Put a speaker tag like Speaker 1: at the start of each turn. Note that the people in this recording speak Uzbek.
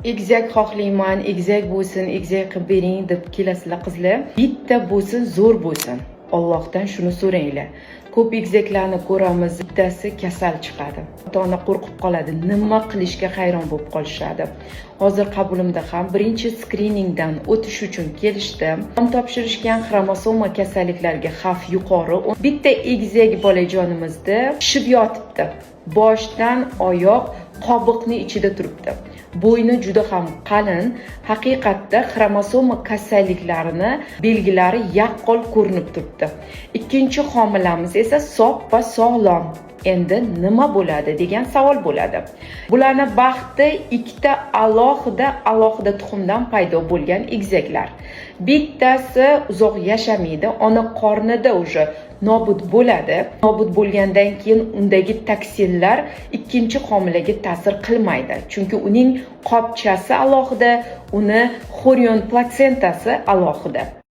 Speaker 1: Egizak xohlayman, egizak bo'lsin, egizak qilib bering deb kelasizlar qizlar. Bitta bo'lsin, zo'r bo'lsin. Allohdan shuni so'ranglar. Ko'p egizaklarni ko'ramiz, bittasi kasal chiqadi. Ota-ona qo'rqib qoladi, nima qilishga hayron bo'lib qolishadi. Hozir qabulimda ham birinchi skriningdan o'tish uchun kelishdim. Topshirishgan xromosoma kasalliklariga xavf yuqori. Bitta egizak bolajonimizda shib yotibdi. Boshdan oyoq qobiqni ichida turibdi. Bo'yni juda ham qalin, haqiqatda xromosoma kasalliklarini belgilari yaqqol ko'rinib turibdi. Ikkinchi homilamiz esa sog' va sog'lom. Endi nima bo'ladi degan savol bo'ladi. Bularni baxti ikkita alohida tuxumdan paydo bo'lgan egizaklar. Bittasi uzoq yashamaydi, ona qornida уже nobud bo'ladi. Nobud bo'lgandan keyin undagi toksinlar ikkinchi homilaga ta'sir qilmaydi. Chunki uning qopchasi alohida, uni xorion platsentasi alohida.